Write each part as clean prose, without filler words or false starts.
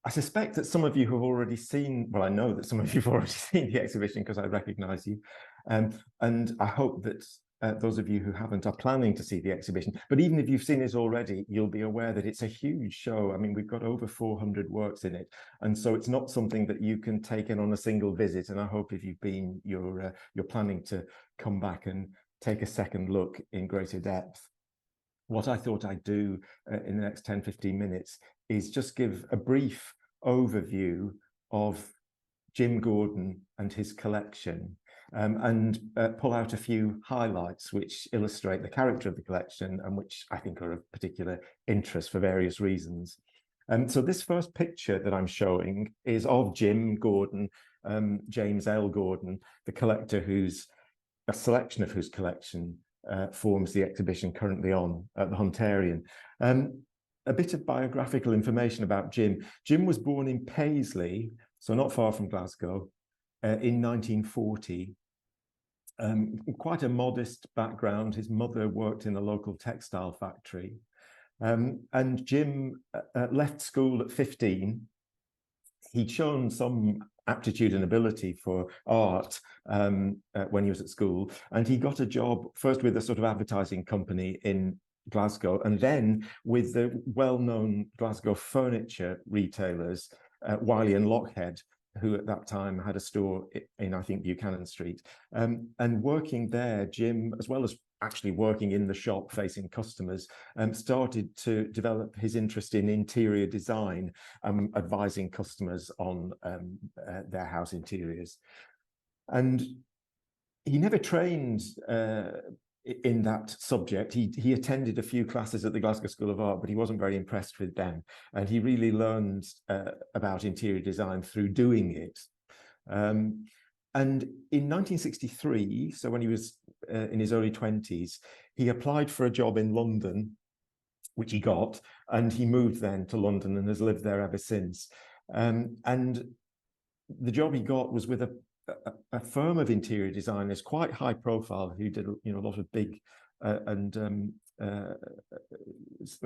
I suspect that some of you have already seen, well, I know that some of you have already seen the exhibition because I recognize you. And I hope that those of you who haven't are planning to see the exhibition. But even if you've seen it already, you'll be aware that it's a huge show. I mean, we've got over 400 works in it. And so it's not something that you can take in on a single visit. And I hope if you've been, you're planning to come back and take a second look in greater depth. What I thought I'd do in the next 10, 15 minutes is just give a brief overview of Jim Gordon and his collection, and pull out a few highlights which illustrate the character of the collection and which I think are of particular interest for various reasons. So this first picture that I'm showing is of Jim Gordon, James L. Gordon, the collector a selection of whose collection forms the exhibition currently on at the Hunterian. A bit of biographical information about Jim. Jim was born in Paisley, so not far from Glasgow, in 1940. Quite a modest background. His mother worked in a local textile factory. And Jim left school at 15. He'd shown some aptitude and ability for art when he was at school, and he got a job first with a sort of advertising company in Glasgow, and then with the well-known Glasgow furniture retailers, Wiley and Lockhead, who at that time had a store in, I think, Buchanan Street. And working there, Jim, as well as actually working in the shop facing customers, started to develop his interest in interior design, advising customers on their house interiors. And he never trained in that subject. He attended a few classes at the Glasgow School of Art, but he wasn't very impressed with them. And he really learned about interior design through doing it. And in 1963, so when he was in his early 20s, he applied for a job in London, which he got, and he moved then to London and has lived there ever since. And the job he got was with a firm of interior designers, quite high profile, who did a lot of big and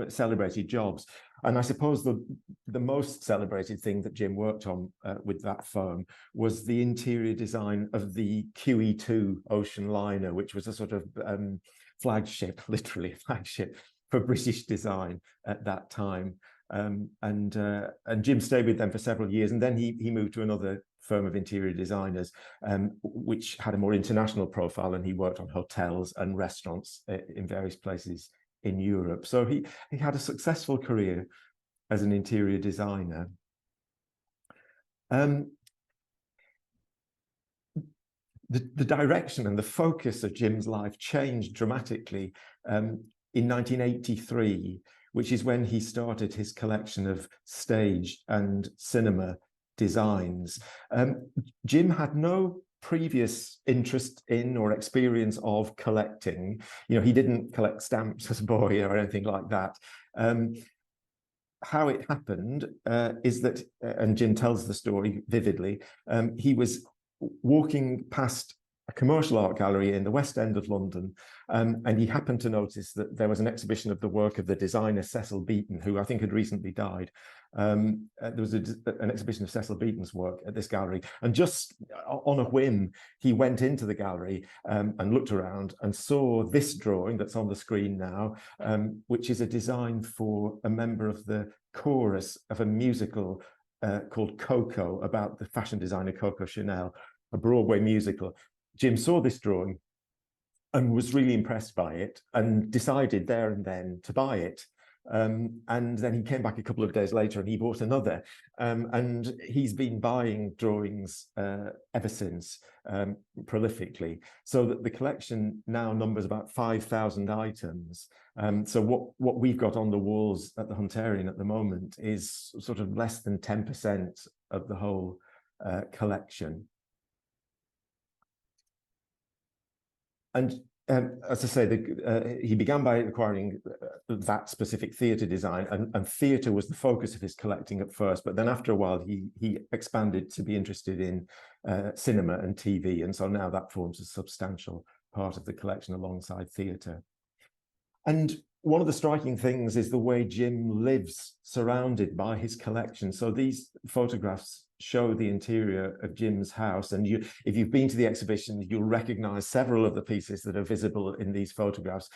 celebrated jobs. And I suppose the most celebrated thing that Jim worked on with that firm was the interior design of the QE2 ocean liner, which was a sort of flagship, literally a flagship for British design at that time. And Jim stayed with them for several years, and then he moved to another firm of interior designers, which had a more international profile, and he worked on hotels and restaurants in various places in Europe. So he had a successful career as an interior designer. The direction and the focus of Jim's life changed dramatically in 1983, which is when he started his collection of stage and cinema designs. Jim had no previous interest in or experience of collecting. He didn't collect stamps as a boy or anything like that. How it happened is that, and Jim tells the story vividly, he was walking past a commercial art gallery in the West End of London, and he happened to notice that there was an exhibition of the work of the designer Cecil Beaton, who I think had recently died. There was an exhibition of Cecil Beaton's work at this gallery, and just on a whim, he went into the gallery and looked around and saw this drawing that's on the screen now, which is a design for a member of the chorus of a musical called Coco, about the fashion designer Coco Chanel, a Broadway musical. Jim saw this drawing and was really impressed by it and decided there and then to buy it. And then he came back a couple of days later and he bought another. And he's been buying drawings ever since, prolifically, so that the collection now numbers about 5,000 items. So what we've got on the walls at the Hunterian at the moment is sort of less than 10% of the whole collection. And as I say, he began by acquiring that specific theatre design, and theatre was the focus of his collecting at first. But then after a while, he expanded to be interested in cinema and TV. And so now that forms a substantial part of the collection alongside theatre. And one of the striking things is the way Jim lives surrounded by his collection. So these photographs show the interior of Jim's house, and if you've been to the exhibition, you'll recognize several of the pieces that are visible in these photographs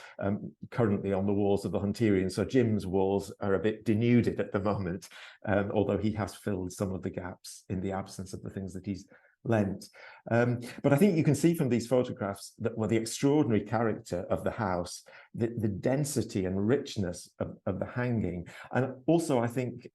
currently on the walls of the Hunterian. So Jim's walls are a bit denuded at the moment, although he has filled some of the gaps in the absence of the things that he's lent. But I think you can see from these photographs that, well, the extraordinary character of the house, the density and richness of the hanging. And also, I think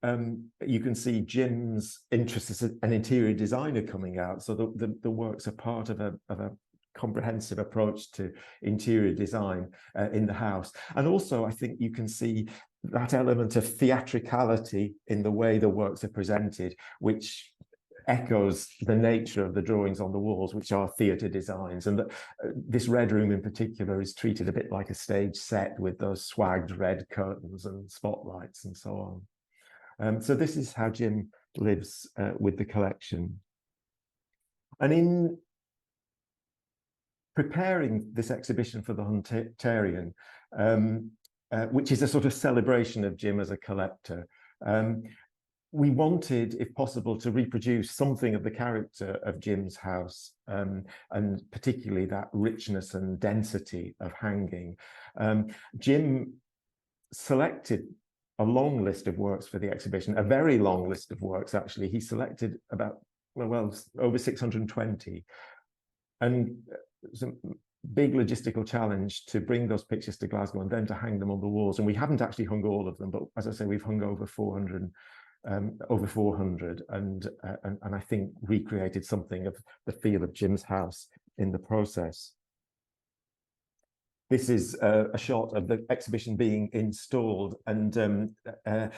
you can see Jim's interest as an interior designer coming out. So the works are part of a comprehensive approach to interior design in the house. And also, I think you can see that element of theatricality in the way the works are presented, which echoes the nature of the drawings on the walls, which are theatre designs. And this red room in particular is treated a bit like a stage set with those swagged red curtains and spotlights and so on. So this is how Jim lives with the collection. And in preparing this exhibition for the Hunterian, which is a sort of celebration of Jim as a collector, we wanted, if possible, to reproduce something of the character of Jim's house, and particularly that richness and density of hanging. Jim selected a long list of works for the exhibition, a very long list of works, actually. He selected about, well, over 620. And it's a big logistical challenge to bring those pictures to Glasgow and then to hang them on the walls. And we haven't actually hung all of them, but as I say, we've hung over 400 and I think recreated something of the feel of Jim's house in the process. This is a shot of the exhibition being installed, and I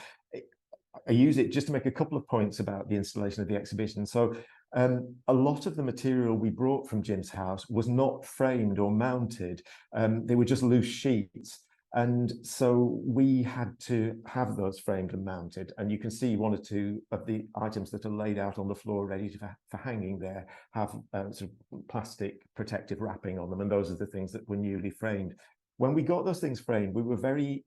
use it just to make a couple of points about the installation of the exhibition. So a lot of the material we brought from Jim's house was not framed or mounted. They were just loose sheets. And so we had to have those framed and mounted. And you can see one or two of the items that are laid out on the floor ready for hanging there have sort of plastic protective wrapping on them. And those are the things that were newly framed. When we got those things framed, we were very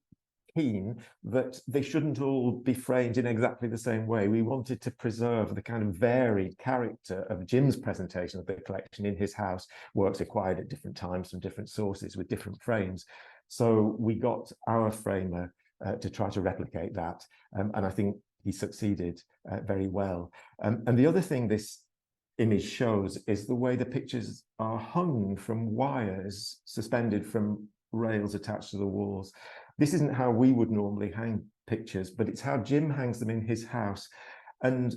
keen that they shouldn't all be framed in exactly the same way. We wanted to preserve the kind of varied character of Jim's presentation of the collection in his house, works acquired at different times from different sources with different frames. So we got our framer to try to replicate that, and I think he succeeded very well. And the other thing this image shows is the way the pictures are hung from wires suspended from rails attached to the walls. This isn't how we would normally hang pictures, but it's how Jim hangs them in his house. And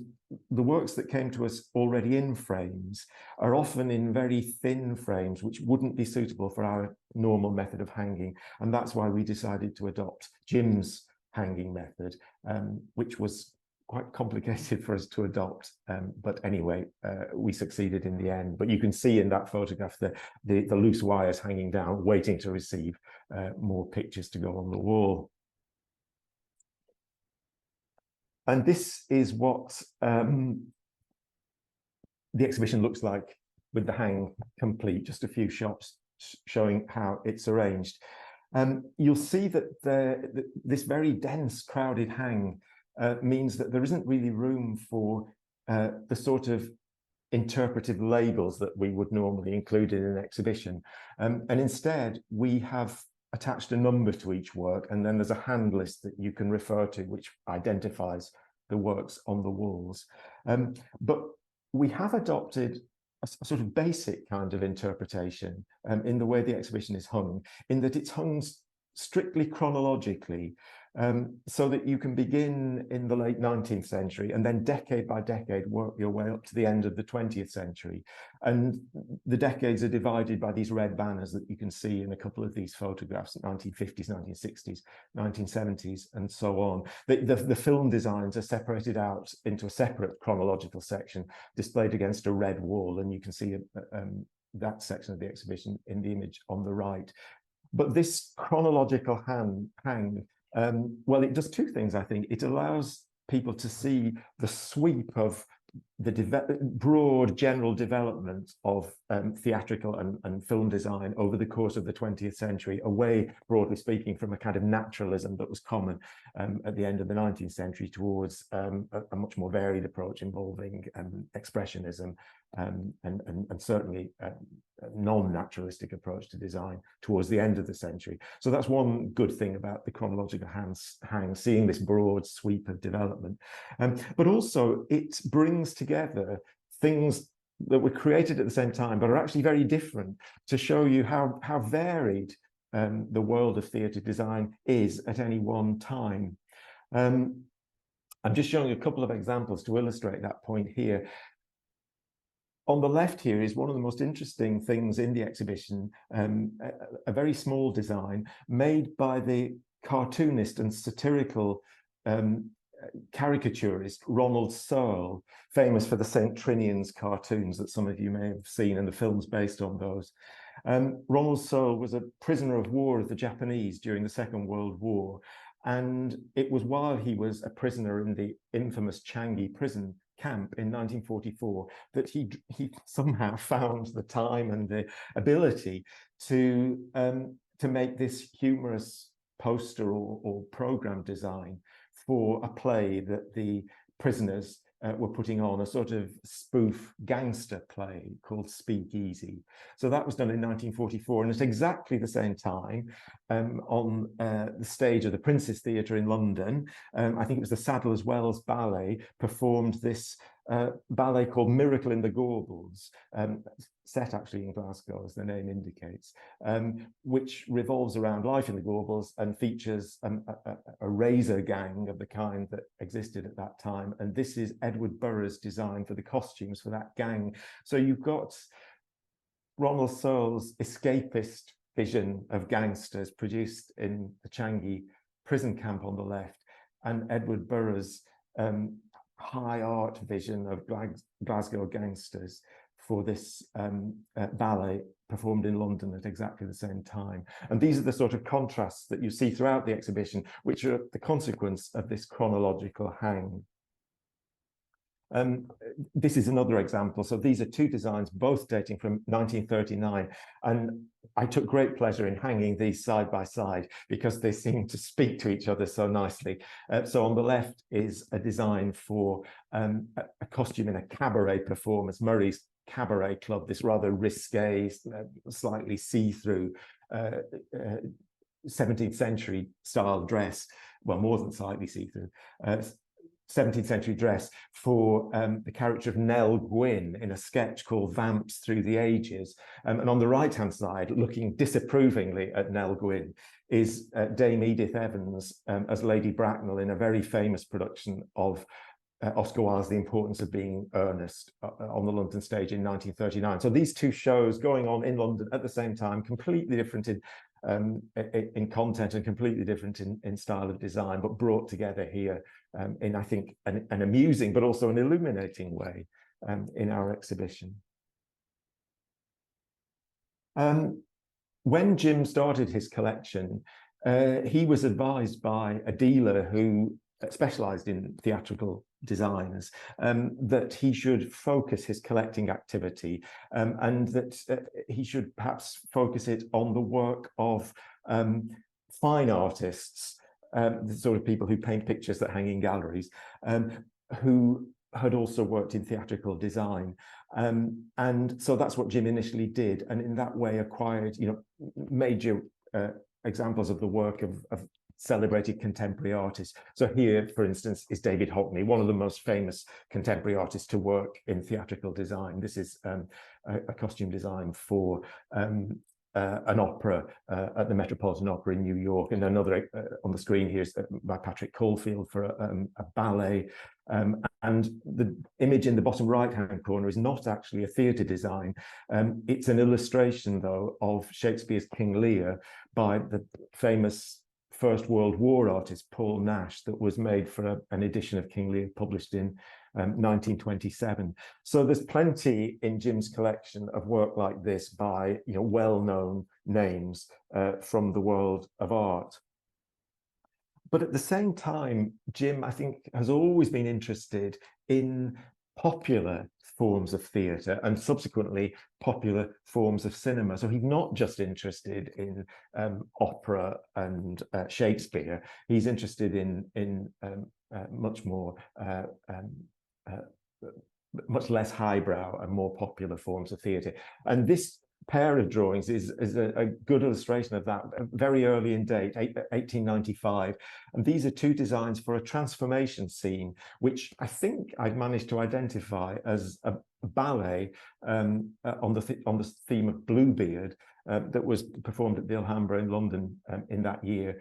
the works that came to us already in frames are often in very thin frames, which wouldn't be suitable for our normal method of hanging. And that's why we decided to adopt Jim's hanging method, which was quite complicated for us to adopt. But anyway, we succeeded in the end. But you can see in that photograph the loose wires hanging down, waiting to receive more pictures to go on the wall. And this is what the exhibition looks like with the hang complete, just a few shots showing how it's arranged. You'll see that this very dense, crowded hang means that there isn't really room for the sort of interpretive labels that we would normally include in an exhibition. And instead, we have attached a number to each work, and then there's a hand list that you can refer to, which identifies the works on the walls. But we have adopted a sort of basic kind of interpretation in the way the exhibition is hung, in that it's hung strictly chronologically, so that you can begin in the late 19th century and then decade by decade work your way up to the end of the 20th century. And the decades are divided by these red banners that you can see in a couple of these photographs, 1950s, 1960s, 1970s, and so on. The film designs are separated out into a separate chronological section displayed against a red wall, and you can see that section of the exhibition in the image on the right. But this chronological hang, well, it does two things, I think. It allows people to see the sweep of broad general development of theatrical and film design over the course of the 20th century, away, broadly speaking, from a kind of naturalism that was common at the end of the 19th century towards a much more varied approach involving expressionism and certainly a non-naturalistic approach to design towards the end of the century. So that's one good thing about the chronological hang, seeing this broad sweep of development. But also it brings together things that were created at the same time, but are actually very different, to show you how varied the world of theatre design is at any one time. I'm just showing a couple of examples to illustrate that point here. On the left here is one of the most interesting things in the exhibition, a very small design made by the cartoonist and satirical caricaturist Ronald Searle, famous for the St. Trinian's cartoons that some of you may have seen, and the films based on those. Ronald Searle was a prisoner of war of the Japanese during the Second World War, and it was while he was a prisoner in the infamous Changi prison camp in 1944 that he somehow found the time and the ability to make this humorous poster or program design for a play that the prisoners were putting on, a sort of spoof gangster play called Speak Easy. So that was done in 1944, and at exactly the same time, on the stage of the Prince's Theatre in London, I think it was the Sadler's Wells Ballet performed this ballet called Miracle in the Gaubles, set actually in Glasgow, as the name indicates, which revolves around life in the Gaubles and features a razor gang of the kind that existed at that time. And this is Edward Burroughs' design for the costumes for that gang. So you've got Ronald Searle's escapist vision of gangsters produced in the Changi prison camp on the left, and Edward Burroughs' high art vision of Glasgow gangsters for this ballet performed in London at exactly the same time. And these are the sort of contrasts that you see throughout the exhibition, which are the consequence of this chronological hang. This is another example. So these are two designs, both dating from 1939. And I took great pleasure in hanging these side by side because they seem to speak to each other so nicely. So on the left is a design for a costume in a cabaret performance, Murray's Cabaret Club, this rather risque, slightly see-through 17th century style dress, well, more than slightly see-through, 17th century dress for the character of Nell Gwynn in a sketch called Vamps Through the Ages. And on the right-hand side, looking disapprovingly at Nell Gwynn, is Dame Edith Evans as Lady Bracknell in a very famous production of Oscar Wilde's The Importance of Being Earnest on the London stage in 1939. So these two shows going on in London at the same time, completely different in content and completely different in style of design, but brought together here in, I think, an amusing but also an illuminating way in our exhibition. When Jim started his collection, he was advised by a dealer who specialized in theatrical designers, that he should focus his collecting activity and that he should perhaps focus it on the work of fine artists, the sort of people who paint pictures that hang in galleries, who had also worked in theatrical design. And so that's what Jim initially did, and in that way acquired, major examples of the work of celebrated contemporary artists. So here, for instance, is David Hockney, one of the most famous contemporary artists to work in theatrical design. This is a costume design for an opera at the Metropolitan Opera in New York, and another on the screen here is by Patrick Caulfield for a ballet. And the image in the bottom right-hand corner is not actually a theatre design. It's an illustration, though, of Shakespeare's King Lear by the famous First World War artist Paul Nash, that was made for an edition of King Lear published in 1927. So there's plenty in Jim's collection of work like this by well-known names from the world of art. But at the same time, Jim, I think, has always been interested in popular forms of theatre and subsequently popular forms of cinema. So he's not just interested in opera and Shakespeare. He's interested in much more much less highbrow and more popular forms of theatre. And this pair of drawings is a good illustration of that, very early in date, 1895. And these are two designs for a transformation scene, which I think I've managed to identify as a ballet on the theme of Bluebeard that was performed at the Alhambra in London in that year.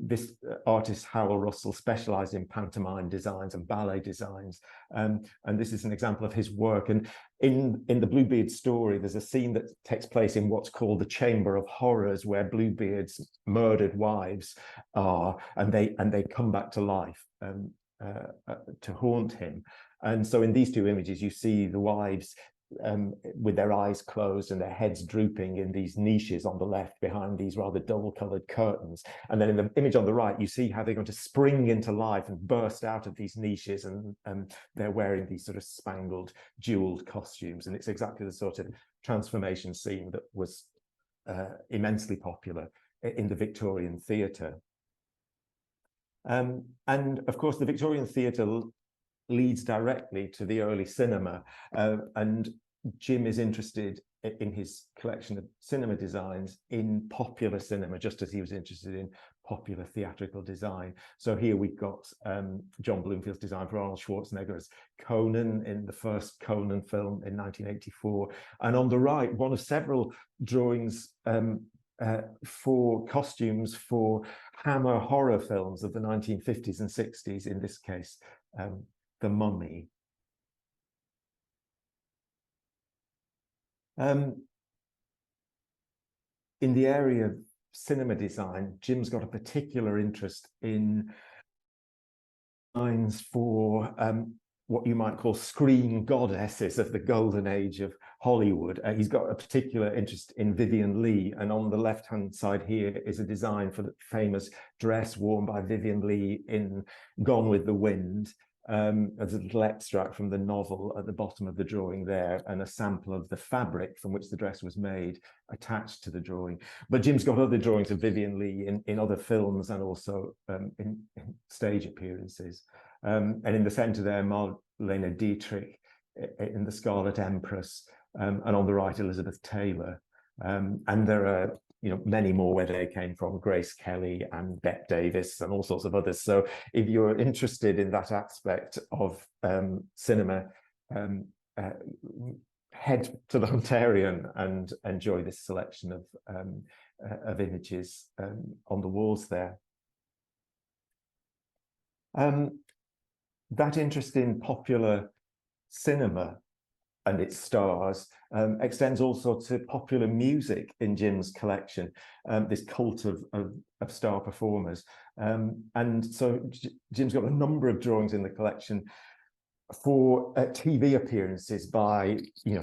This artist, Howell Russell, specialized in pantomime designs and ballet designs. And this is an example of his work. And in the Bluebeard story, there's a scene that takes place in what's called the Chamber of Horrors, where Bluebeard's murdered wives are, and they come back to life to haunt him. And so in these two images, you see the wives with their eyes closed and their heads drooping in these niches on the left behind these rather dull-colored curtains. And then in the image on the right, you see how they're going to spring into life and burst out of these niches, and they're wearing these sort of spangled, jeweled costumes. And it's exactly the sort of transformation scene that was immensely popular in the Victorian theatre. And of course, the Victorian theatre leads directly to the early cinema, and Jim is interested in his collection of cinema designs in popular cinema, just as he was interested in popular theatrical design. So here we've got John Bloomfield's design for Arnold Schwarzenegger as Conan in the first Conan film in 1984, and on the right, one of several drawings for costumes for Hammer horror films of the 1950s and 60s, in this case, The Mummy. In the area of cinema design, Jim's got a particular interest in designs for what you might call screen goddesses of the golden age of Hollywood. He's got a particular interest in Vivien Leigh, and on the left-hand side here is a design for the famous dress worn by Vivien Leigh in Gone with the Wind. There's a little extract from the novel at the bottom of the drawing there, and a sample of the fabric from which the dress was made attached to the drawing. But Jim's got other drawings of Vivien Leigh in other films and also in stage appearances. And in the center there, Marlene Dietrich in The Scarlet Empress, and on the right, Elizabeth Taylor. And there are many more where they came from, Grace Kelly and Bette Davis and all sorts of others. So if you're interested in that aspect of cinema, head to the Hunterian and enjoy this selection of images on the walls there. That interest in popular cinema and its stars extends also to popular music in Jim's collection, this cult of star performers. And so Jim's got a number of drawings in the collection for TV appearances by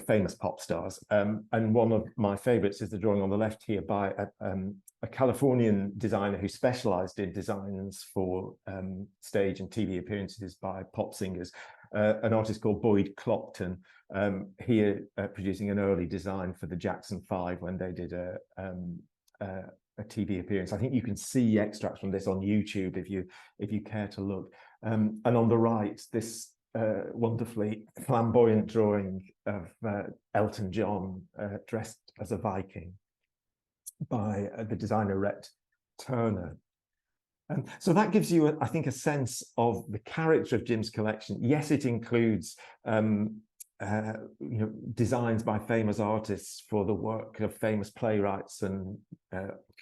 famous pop stars. And one of my favorites is the drawing on the left here by a Californian designer who specialized in designs for stage and TV appearances by pop singers, an artist called Boyd Clopton, here producing an early design for the Jackson 5 when they did a TV appearance. I think you can see extracts from this on YouTube if you care to look. And on the right, this wonderfully flamboyant drawing of Elton John dressed as a Viking by the designer Rhett Turner. And so that gives you, I think, a sense of the character of Jim's collection. Yes, it includes designs by famous artists for the work of famous playwrights and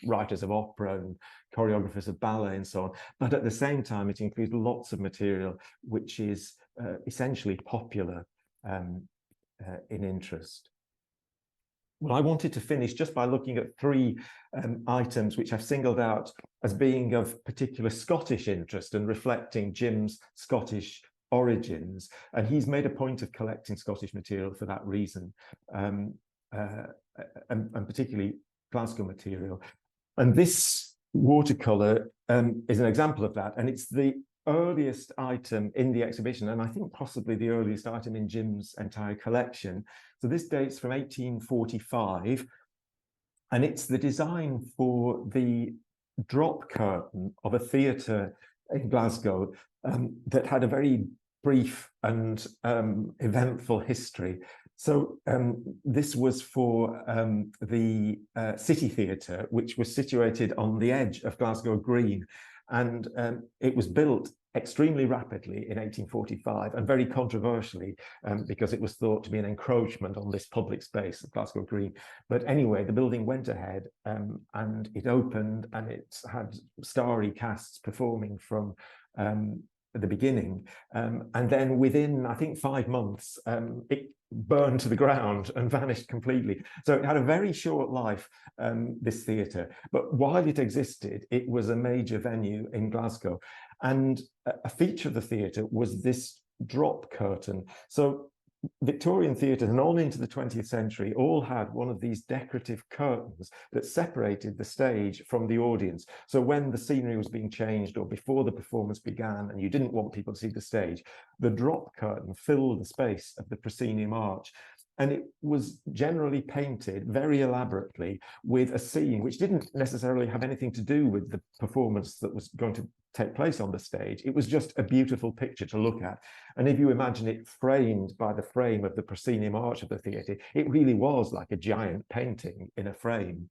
writers of opera and choreographers of ballet and so on. But at the same time, it includes lots of material which is essentially popular in interest. Well, I wanted to finish just by looking at three items which I've singled out as being of particular Scottish interest and reflecting Jim's Scottish origins. And he's made a point of collecting Scottish material for that reason, and particularly Glasgow material. And this watercolor is an example of that. And it's the earliest item in the exhibition, and I think possibly the earliest item in Jim's entire collection. So this dates from 1845, and it's the design for the drop curtain of a theatre in Glasgow that had a very brief and eventful history. So this was for the City Theatre, which was situated on the edge of Glasgow Green. And it was built extremely rapidly in 1845 and very controversially because it was thought to be an encroachment on this public space of Glasgow Green. But anyway, the building went ahead and it opened, and it had starry casts performing from the beginning. And then within, I think, 5 months, it burned to the ground and vanished completely. So it had a very short life, this theatre. But while it existed, it was a major venue in Glasgow. And a feature of the theatre was this drop curtain. So Victorian theatres and on into the 20th century all had one of these decorative curtains that separated the stage from the audience. So when the scenery was being changed or before the performance began and you didn't want people to see the stage, the drop curtain filled the space of the proscenium arch. And it was generally painted very elaborately with a scene which didn't necessarily have anything to do with the performance that was going to take place on the stage. It was just a beautiful picture to look at. And if you imagine it framed by the frame of the proscenium arch of the theatre, it really was like a giant painting in a frame.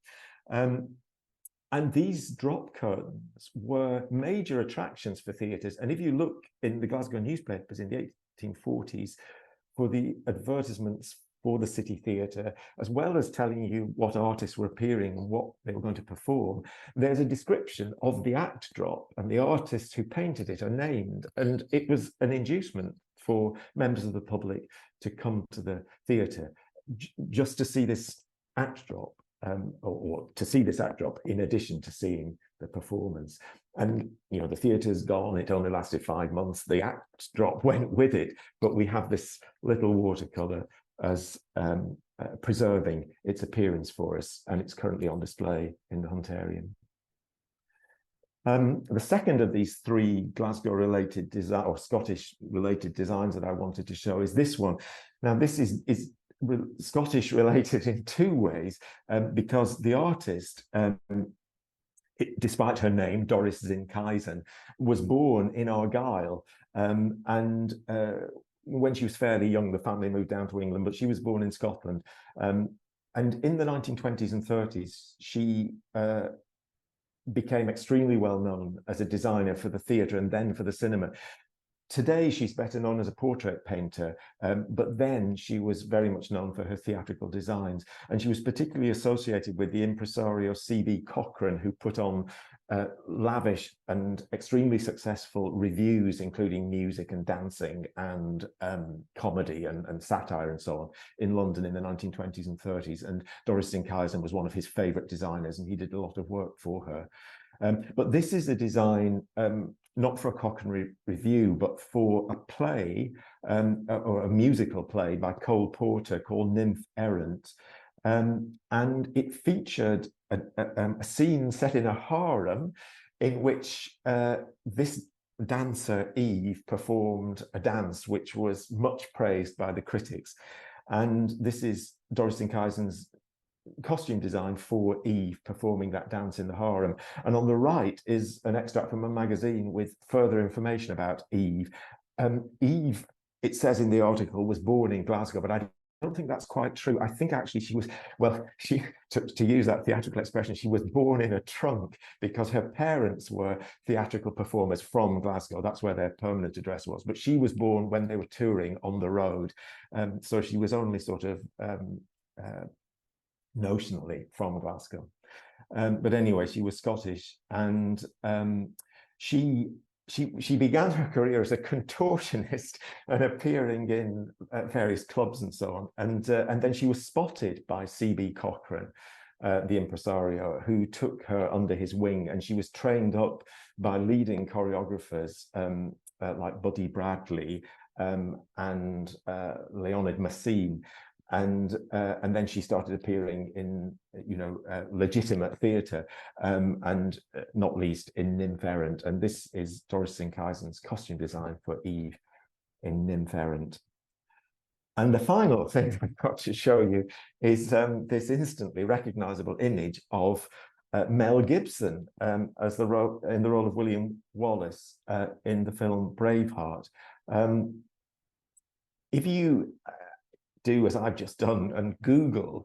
And these drop curtains were major attractions for theatres. And if you look in the Glasgow newspapers in the 1840s for the advertisements for the City Theatre, as well as telling you what artists were appearing and what they were going to perform, there's a description of the act drop, and the artists who painted it are named. And it was an inducement for members of the public to come to the theatre just to see this act drop, or to see this act drop in addition to seeing the performance. And you know, the theatre's gone, it only lasted 5 months, the act drop went with it, but we have this little watercolor as preserving its appearance for us, and it's currently on display in the Huntarium. The second of these 3 Glasgow-related design or Scottish-related designs that I wanted to show is this one. Now, this is Scottish-related in 2 ways, because the artist, despite her name, Doris Zinkhuizen, was born in Argyll, and when she was fairly young, the family moved down to England, but she was born in Scotland. And in the 1920s and 30s, she became extremely well known as a designer for the theatre and then for the cinema. Today, she's better known as a portrait painter, but then she was very much known for her theatrical designs. And she was particularly associated with the impresario C.B. Cochrane, who put on lavish and extremely successful revues, including music and dancing and comedy and satire and so on, in London in the 1920s and 30s. And Doris Zinkhuizen was one of his favorite designers, and he did a lot of work for her. But this is a design not for a Cochrane review, but for a play or a musical play by Cole Porter called Nymph Errant. And it featured a scene set in a harem in which this dancer, Eve, performed a dance which was much praised by the critics. And this is Doris Zinkhuizen's costume design for Eve performing that dance in the harem. And on the right is an extract from a magazine with further information about Eve. Eve, it says in the article, was born in Glasgow, but I don't think that's quite true. I think actually she was, well, to use that theatrical expression, she was born in a trunk because her parents were theatrical performers from Glasgow. That's where their permanent address was. But she was born when they were touring on the road. So she was only sort of notionally from Glasgow. But anyway, she was Scottish, and she began her career as a contortionist and appearing in various clubs and so on. And then she was spotted by C.B. Cochrane, the impresario, who took her under his wing, and she was trained up by leading choreographers like Buddy Bradley and Leonid Massine. and then she started appearing in, legitimate theatre, and not least in Nymph Errant. And this is Doris Sinkaisen's costume design for Eve in Nymph Errant. And the final thing I've got to show you is this instantly recognizable image of Mel Gibson as in the role of William Wallace in the film Braveheart. If you do as I've just done and Google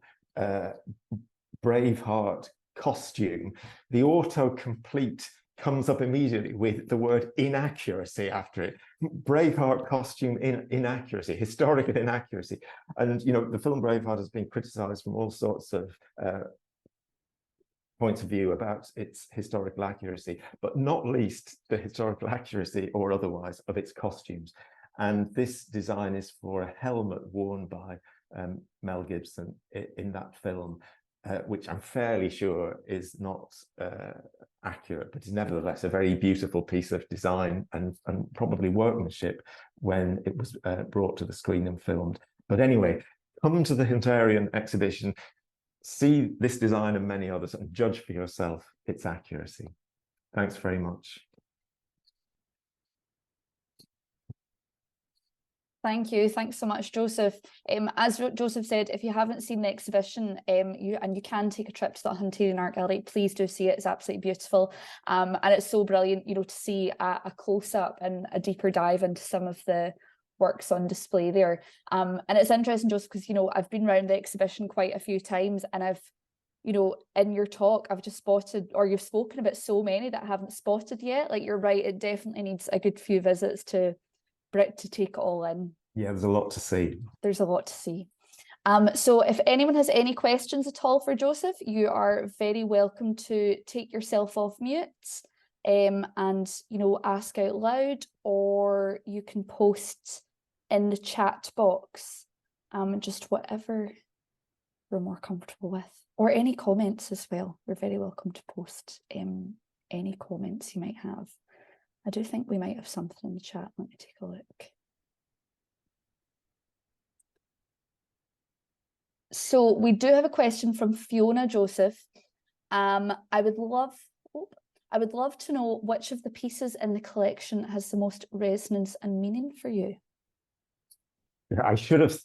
Braveheart costume, the autocomplete comes up immediately with the word inaccuracy after it. Braveheart costume inaccuracy, historical inaccuracy. And, the film Braveheart has been criticized from all sorts of points of view about its historical accuracy, but not least the historical accuracy or otherwise of its costumes. And this design is for a helmet worn by Mel Gibson in that film, which I'm fairly sure is not accurate, but is nevertheless a very beautiful piece of design and probably workmanship when it was brought to the screen and filmed. But anyway, come to the Hunterian exhibition, see this design and many others, and judge for yourself its accuracy. Thanks very much. Thank you. Thanks so much, Joseph. As Joseph said, if you haven't seen the exhibition, you can take a trip to the Hunterian Art Gallery, please do see it. It's absolutely beautiful. And it's so brilliant, to see a close-up and a deeper dive into some of the works on display there. And it's interesting, Joseph, because, I've been around the exhibition quite a few times, and I've, in your talk, I've just spotted, or you've spoken about so many that I haven't spotted yet. Like, you're right, it definitely needs a good few visits to take it all in. Yeah, there's a lot to see. There's a lot to see. So if anyone has any questions at all for Joseph, you are very welcome to take yourself off mute and, ask out loud, or you can post in the chat box, just whatever we're more comfortable with, or any comments as well. We're very welcome to post any comments you might have. I do think we might have something in the chat. Let me take a look. So we do have a question from Fiona, Joseph. I would love to know which of the pieces in the collection has the most resonance and meaning for you. I should have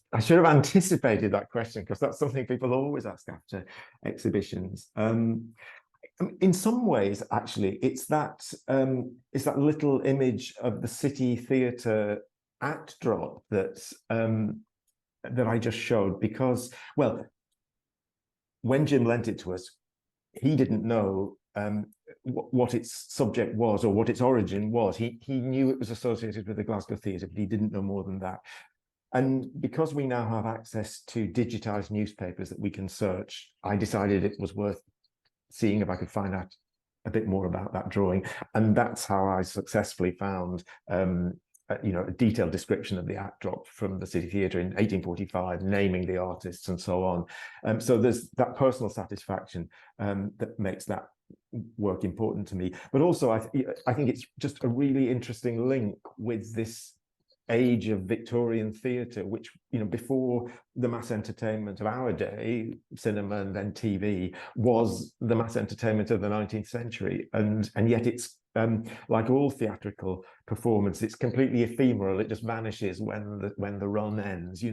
anticipated that question, because that's something people always ask after exhibitions. In some ways, actually, it's that little image of the City Theatre act drop that I just showed, because, well, when Jim lent it to us, he didn't know what its subject was or what its origin was. He knew it was associated with the Glasgow Theatre, but he didn't know more than that. And because we now have access to digitized newspapers that we can search, I decided it was worth seeing if I could find out a bit more about that drawing. And that's how I successfully found a detailed description of the act drop from the City Theatre in 1845, naming the artists and so on. So there's that personal satisfaction that makes that work important to me. But also, I think it's just a really interesting link with this age of Victorian theatre, which, before the mass entertainment of our day, cinema and then TV, was the mass entertainment of the 19th century. And yet it's like all theatrical performance, it's completely ephemeral. It just vanishes when the run ends,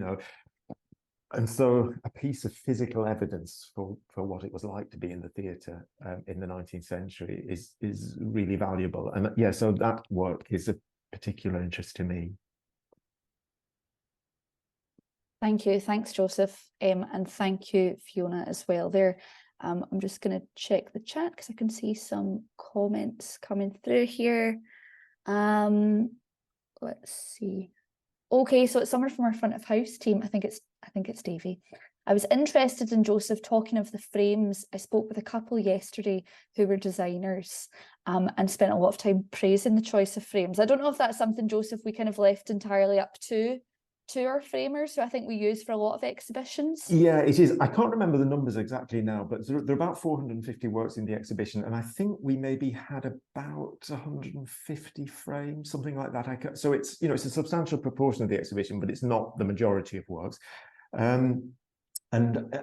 And so a piece of physical evidence for what it was like to be in the theatre in the 19th century is really valuable. And yeah, so that work is of particular interest to me. Thank you. Thanks, Joseph. And thank you, Fiona, as well there. I'm just going to check the chat because I can see some comments coming through here. Let's see. Okay, so it's someone from our front of house team. I think it's Davey. I was interested in Joseph talking of the frames. I spoke with a couple yesterday who were designers and spent a lot of time praising the choice of frames. I don't know if that's something, Joseph, we kind of left entirely up to our framers, who I think we use for a lot of exhibitions. Yeah, it is. I can't remember the numbers exactly now, but there are about 450 works in the exhibition, and I think we maybe had about 150 frames, something like that. So it's, it's a substantial proportion of the exhibition, but it's not the majority of works. And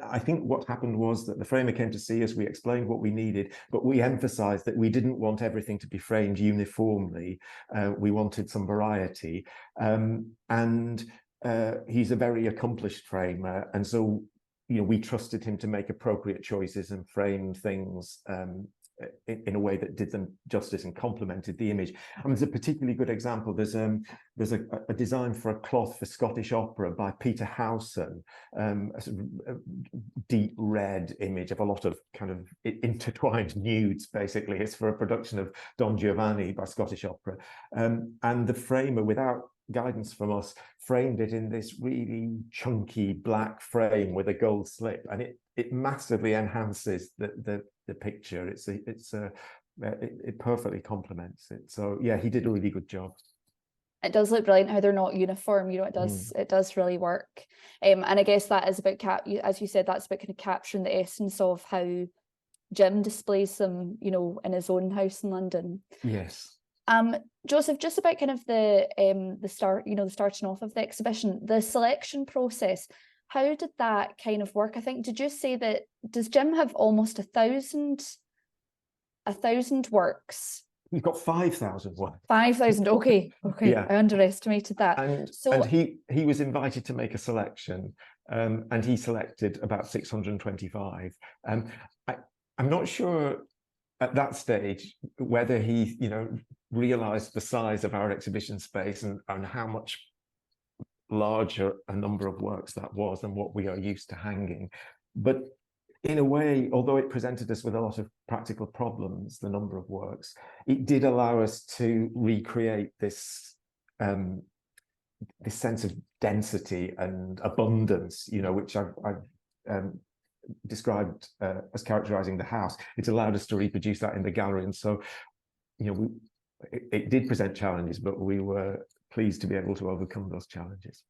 I think what happened was that the framer came to see us, we explained what we needed, but we emphasized that we didn't want everything to be framed uniformly. We wanted some variety. He's a very accomplished framer. And so, we trusted him to make appropriate choices and frame things in a way that did them justice and complemented the image. And there's a particularly good example. There's a design for a cloth for Scottish opera by Peter Howson, a sort of deep red image of a lot of kind of intertwined nudes, basically. It's for a production of Don Giovanni by Scottish opera. And the framer, without guidance from us, framed it in this really chunky black frame with a gold slip, and it massively enhances the picture. It perfectly complements it. So yeah, he did a really good job. It does look brilliant how they're not uniform. It does really work. And I guess that is about as you said, that's about kind of capturing the essence of how Jim displays them, in his own house in London. Yes. Joseph, just about kind of the starting off of the exhibition, the selection process, how did that kind of work? I think, did you say that, does Jim have almost 1,000 works? We've got 5,000 works. 5,000, okay. Yeah. I underestimated that. And he was invited to make a selection, and he selected about 625. I'm not sure at that stage whether he, realized the size of our exhibition space and how much larger a number of works that was than what we are used to hanging. But in a way, although it presented us with a lot of practical problems, the number of works, it did allow us to recreate this sense of density and abundance, which I've described as characterizing the house. It allowed us to reproduce that in the gallery. And so, it did present challenges, but we were pleased to be able to overcome those challenges.